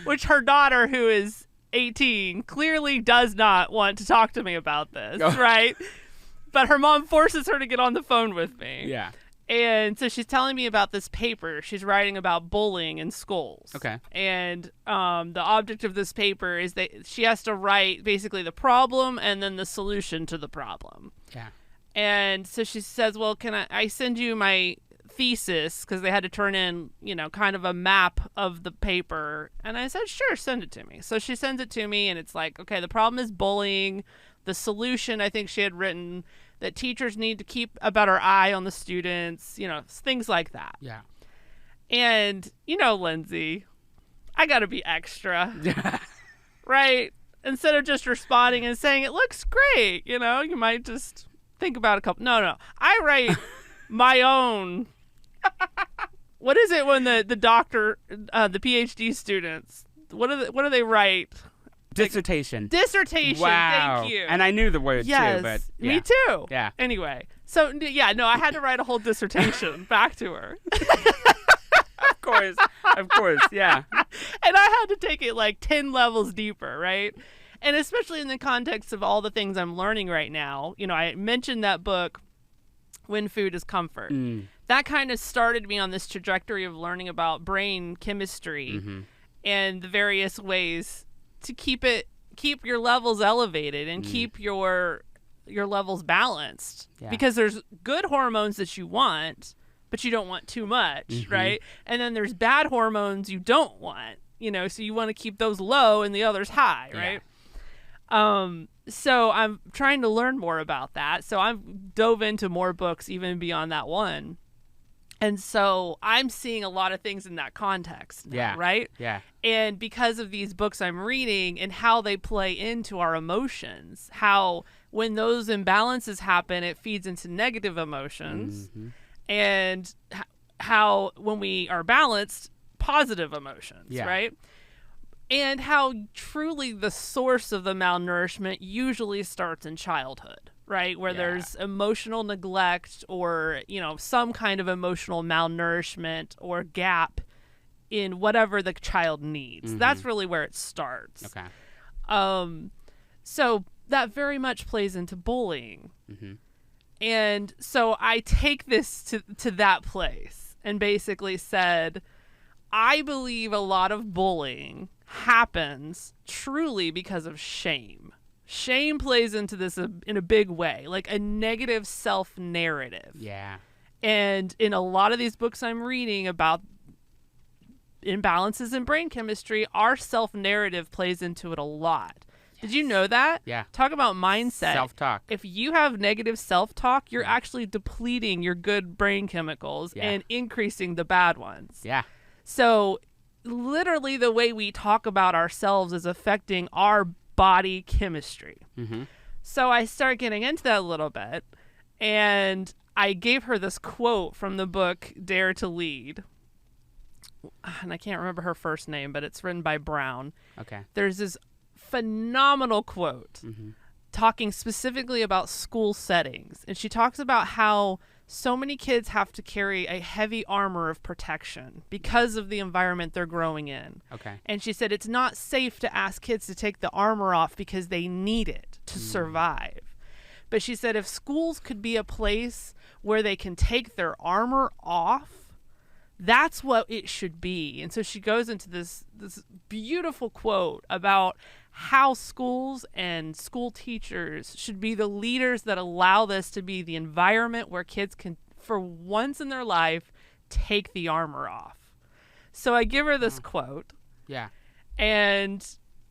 Which her daughter, who is 18, clearly does not want to talk to me about this, right? But her mom forces her to get on the phone with me. Yeah. And so she's telling me about this paper. She's writing about bullying in schools. Okay. And the object of this paper is that she has to write basically the problem and then the solution to the problem. Yeah. And so she says, "Well, can I send you my thesis?" Because they had to turn in, kind of a map of the paper. And I said, "Sure, send it to me." So she sends it to me, and it's like, okay, the problem is bullying. The solution, I think she had written that teachers need to keep a better eye on the students, things like that. Yeah. And, Lindsay, I got to be extra, right? Instead of just responding and saying, "It looks great," you might just think about a couple. No. I write my own. What is it when the doctor, the PhD students, what do they write? Dissertation. Dissertation. Wow. Thank you. And I knew the word Yes, too, but yeah. me too. Yeah. Anyway, so yeah, no, I had to write a whole dissertation back to her. Of course, yeah. And I had to take it like 10 levels deeper, right? And especially in the context of all the things I'm learning right now. I mentioned that book, When Food is Comfort. Mm. That kind of started me on this trajectory of learning about brain chemistry and the various ways to keep your levels elevated and keep your levels balanced. Yeah. Because there's good hormones that you want, but you don't want too much, right? And then there's bad hormones you don't want, so you want to keep those low and the others high, right? So I'm trying to learn more about that. So I've dove into more books even beyond that one. And so I'm seeing a lot of things in that context now, right? Yeah. And because of these books I'm reading and how they play into our emotions, how when those imbalances happen, it feeds into negative emotions, and how when we are balanced, positive emotions, right? And how truly the source of the malnourishment usually starts in childhood, right? Where there's emotional neglect or, some kind of emotional malnourishment or gap in whatever the child needs. That's really where it starts. Okay. So that very much plays into bullying. And so I take this to that place and basically said, I believe a lot of bullying happens truly because of shame. Shame plays into this in a big way, like a negative self-narrative. Yeah. And in a lot of these books I'm reading about imbalances in brain chemistry, our self-narrative plays into it a lot. Did you know that? Yeah. Talk about mindset. Self-talk. If you have negative self-talk, you're actually depleting your good brain chemicals and increasing the bad ones. Yeah. So literally the way we talk about ourselves is affecting our body chemistry. So I start getting into that a little bit, and I gave her this quote from the book Dare to Lead. And I can't remember her first name, but it's written by Brown. Okay. There's this phenomenal quote talking specifically about school settings. And she talks about how so many kids have to carry a heavy armor of protection because of the environment they're growing in. Okay. And she said it's not safe to ask kids to take the armor off because they need it to survive. But she said if schools could be a place where they can take their armor off, that's what it should be. And so she goes into this beautiful quote about how schools and school teachers should be the leaders that allow this to be the environment where kids can, for once in their life, take the armor off. So I give her this quote. Yeah. And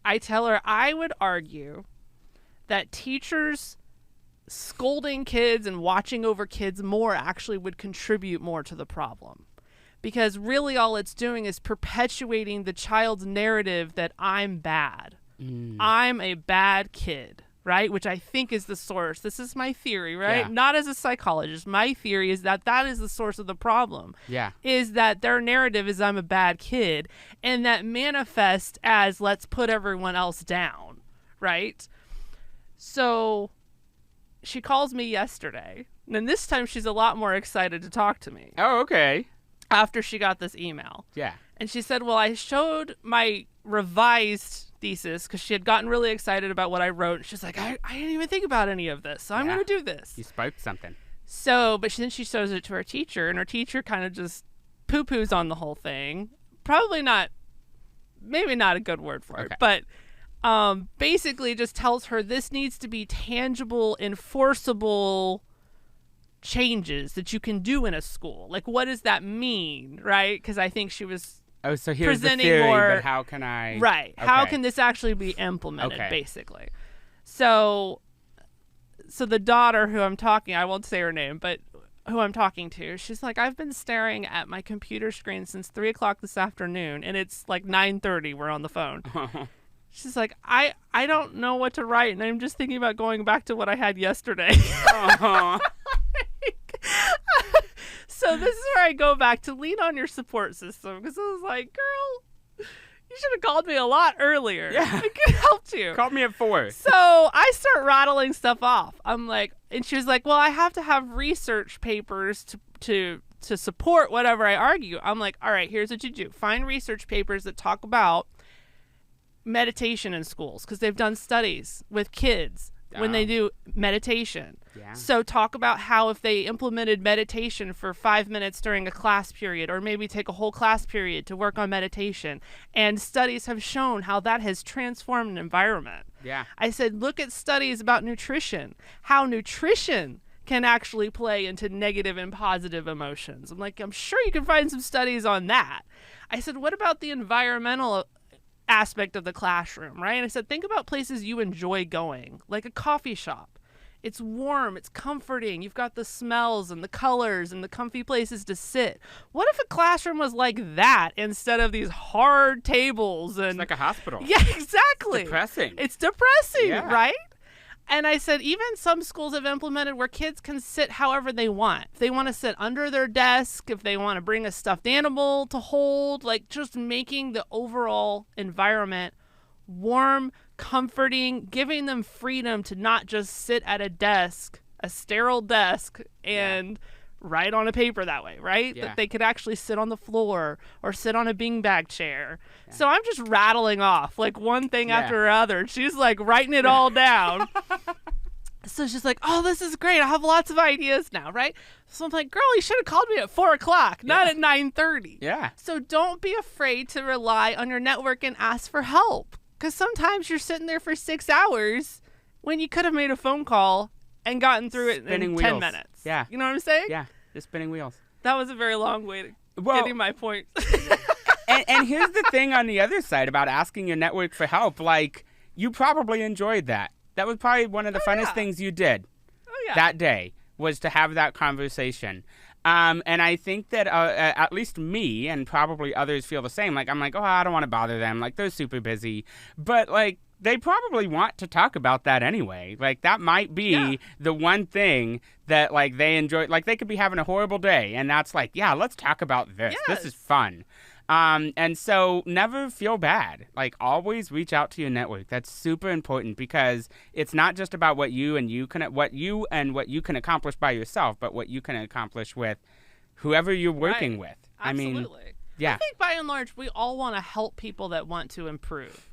I tell her I would argue that teachers scolding kids and watching over kids more actually would contribute more to the problem. Because really all it's doing is perpetuating the child's narrative that I'm bad. I'm a bad kid, right? Which I think is the source. This is my theory, right? Yeah. Not as a psychologist. My theory is that that is the source of the problem. Yeah. Is that their narrative is I'm a bad kid, and that manifests as let's put everyone else down, right? So she calls me yesterday, and this time she's a lot more excited to talk to me Oh, okay. after she got this email. Yeah. And she said, well, I showed my revised thesis because she had gotten really excited about what I wrote. And she's like, I didn't even think about any of this, so I'm going to do this. You spoke something. So, but then she shows it to her teacher, and her teacher kind of just poo-poos on the whole thing. Probably not, maybe not a good word for it, but basically just tells her this needs to be tangible, enforceable changes that you can do in a school. Like, what does that mean, right? Because I think she was So here's the presenting theory, more, but how can I... Right. Okay. How can this actually be implemented, basically? So the daughter who I'm talking, I won't say her name, but who I'm talking to, she's like, I've been staring at my computer screen since 3 o'clock this afternoon, and it's like 9:30. We're on the phone. She's like, I don't know what to write, and I'm just thinking about going back to what I had yesterday. So this is where I go back to lean on your support system, because I was like, girl, you should have called me a lot earlier. Yeah. I could have helped you. Called me at 4. So I start rattling stuff off. I'm like, and she was like, well, I have to have research papers to support whatever I argue. I'm like, all right, here's what you do. Find research papers that talk about meditation in schools, because they've done studies with kids when they do meditation. Yeah. So talk about how if they implemented meditation for 5 minutes during a class period, or maybe take a whole class period to work on meditation, and studies have shown how that has transformed an environment. Yeah. I said, look at studies about nutrition, how nutrition can actually play into negative and positive emotions. I'm like, I'm sure you can find some studies on that. I said, what about the environmental aspect of the classroom, right? And I said, think about places you enjoy going, like a coffee shop. It's warm, it's comforting, you've got the smells and the colors and the comfy places to sit. What if a classroom was like that instead of these hard tables? And It's like a hospital. yeah, exactly. Depressing. It's depressing, Yeah. right? And I said, even some schools have implemented where kids can sit however they want. If they want to sit under their desk, if they want to bring a stuffed animal to hold, like just making the overall environment warm, comforting, giving them freedom to not just sit at a desk, a sterile desk, and write on a paper that way, right? Yeah. That they could actually sit on the floor or sit on a beanbag chair. Yeah. So I'm just rattling off like one thing after another. She's like writing it all down. So she's like, oh, this is great. I have lots of ideas now, right? So I'm like, girl, you should have called me at 4 o'clock, not at 9:30. Yeah. So don't be afraid to rely on your network and ask for help. Because sometimes you're sitting there for 6 hours when you could have made a phone call and gotten through it in 10 minutes. Yeah. You know what I'm saying? Yeah. The spinning wheels. That was a very long way to getting my point. and here's the thing on the other side about asking your network for help. Like, you probably enjoyed that. That was probably one of the funnest things you did that day, was to have that conversation. And I think that at least me and probably others feel the same. Like, I'm like, oh, I don't want to bother them. Like, they're super busy. But, like, they probably want to talk about that anyway. Like, that might be the one thing that, like, they enjoy. Like, they could be having a horrible day, and that's like, yeah, let's talk about this. This is fun. And so never feel bad. Like, always reach out to your network. That's super important, because it's not just about what you can accomplish by yourself, but what you can accomplish with whoever you're working with. Absolutely. I think by and large, we all want to help people that want to improve.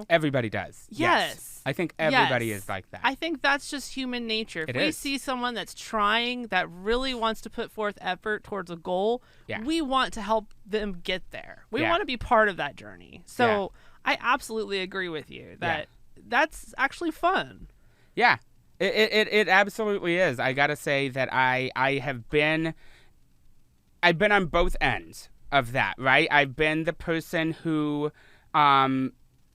Everybody does. Yes. I think everybody is like that. I think that's just human nature. If we see someone that's trying, that really wants to put forth effort towards a goal, we want to help them get there. We want to be part of that journey. So I absolutely agree with you that that's actually fun. Yeah, it absolutely is. I got to say that I've been on both ends of that, right? I've been the person who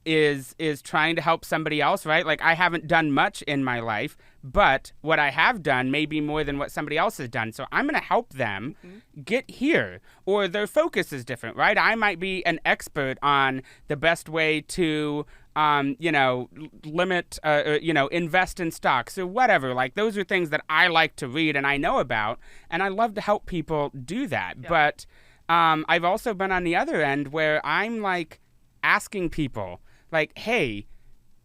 is trying to help somebody else, right? Like, I haven't done much in my life, but what I have done may be more than what somebody else has done. So I'm going to help them get here, or their focus is different, right? I might be an expert on the best way to, limit, invest in stocks or whatever. Like, those are things that I like to read and I know about, and I love to help people do that. Yeah. But I've also been on the other end where I'm like asking people, like, hey,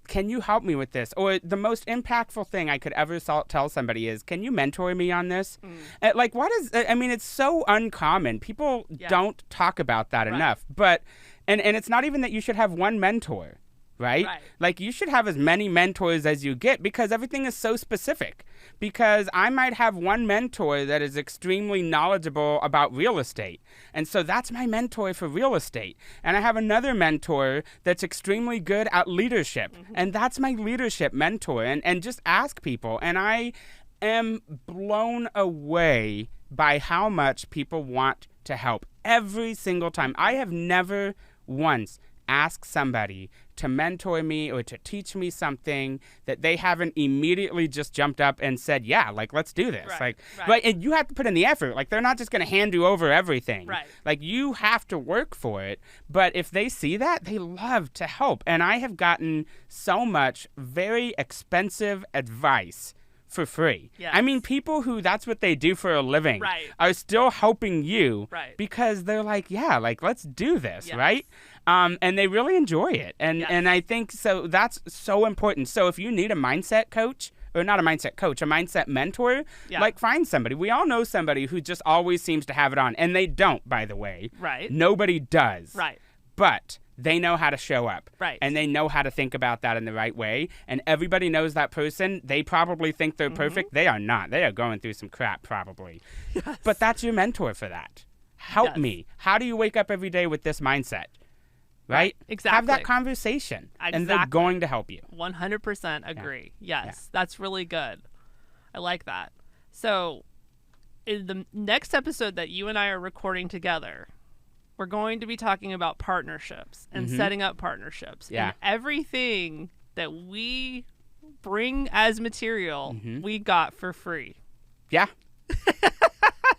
can you help me with this? Or the most impactful thing I could ever tell somebody is, can you mentor me on this? It's so uncommon. People don't talk about that enough. But, and it's not even that you should have one mentor, right? Like, you should have as many mentors as you get, because everything is so specific. Because I might have one mentor that is extremely knowledgeable about real estate, and so that's my mentor for real estate. And I have another mentor that's extremely good at leadership, and that's my leadership mentor. And just ask people, and I am blown away by how much people want to help every single time. I have never once asked somebody to mentor me or to teach me something that they haven't immediately just jumped up and said, yeah, like, let's do this. Right. And you have to put in the effort. Like, they're not just going to hand you over everything. Right. Like, you have to work for it. But if they see that, they love to help. And I have gotten so much very expensive advice for free. Yes. I mean, people who that's what they do for a living are still helping you because they're like, yeah, like, let's do this, right? And they really enjoy it. And I think so that's so important. So if you need a mindset coach, or not a mindset coach, a mindset mentor, like, find somebody. We all know somebody who just always seems to have it on. And they don't, by the way. Right. Nobody does. Right. But they know how to show up. Right. And they know how to think about that in the right way. And everybody knows that person. They probably think they're perfect. They are not. They are going through some crap, probably. Yes. But that's your mentor for that. Help me. How do you wake up every day with this mindset? Right? Exactly. Have that conversation. Exactly. And they're going to help you. 100% agree. Yes. That's really good. I like that. So, in the next episode that you and I are recording together, we're going to be talking about partnerships and setting up partnerships. Yeah. And everything that we bring as material, we got for free. Yeah.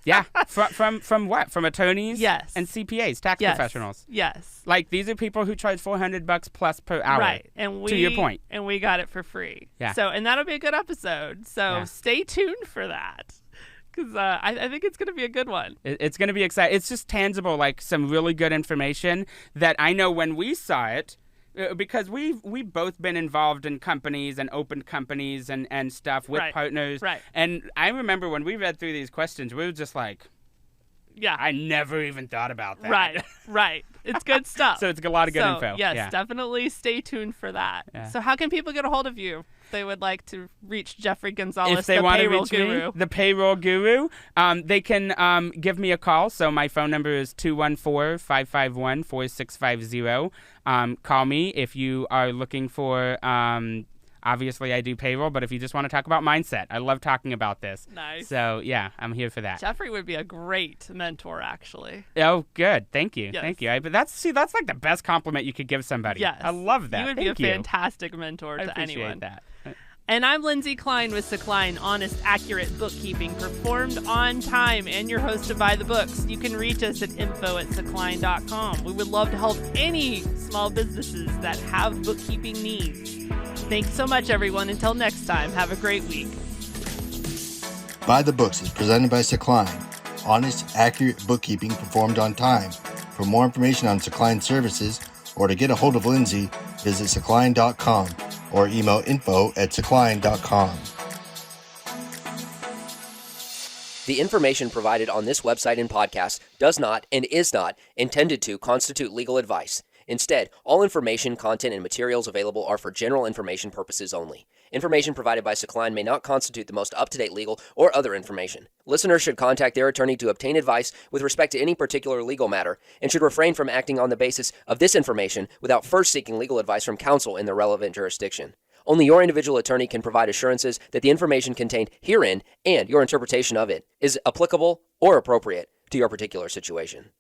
Yeah. From what? From attorneys? Yes. And CPAs, tax professionals. Yes. Like, these are people who charge $400 plus per hour. Right. And to your point. And we got it for free. Yeah. So, and that'll be a good episode. So stay tuned for that. Because I think it's going to be a good one. It's going to be exciting. It's just tangible, like, some really good information that I know when we saw it, because we've both been involved in companies and opened companies and stuff with partners. Right. And I remember when we read through these questions, we were just like, yeah, I never even thought about that. Right, right. It's good stuff. So it's a lot of good info. Yes, definitely stay tuned for that. Yeah. So how can people get a hold of you? They would like to reach Jeffrey Gonzales, if they want to reach me, the payroll guru, they can give me a call. So my phone number is 214-551-4650. Call me if you are looking for, obviously I do payroll, but if you just want to talk about mindset, I love talking about this. Nice. So yeah, I'm here for that. Jeffrey would be a great mentor, actually. Oh, good. Thank you. Yes. Thank you. But that's like the best compliment you could give somebody. Yes. I love that. You would be a fantastic mentor to anyone. I appreciate that. And I'm Lindsay Klein with Klein, honest, accurate bookkeeping performed on time, and your host of Buy the Books. You can reach us at info@sekline.com. We would love to help any small businesses that have bookkeeping needs. Thanks so much, everyone. Until next time, have a great week. Buy the Books is presented by Sekline, honest, accurate bookkeeping performed on time. For more information on Secline services or to get a hold of Lindsay, visit secline.com or email info@secline.com. The information provided on this website and podcast does not and is not intended to constitute legal advice. Instead, all information, content, and materials available are for general information purposes only. Information provided by Secline may not constitute the most up-to-date legal or other information. Listeners should contact their attorney to obtain advice with respect to any particular legal matter and should refrain from acting on the basis of this information without first seeking legal advice from counsel in the relevant jurisdiction. Only your individual attorney can provide assurances that the information contained herein and your interpretation of it is applicable or appropriate to your particular situation.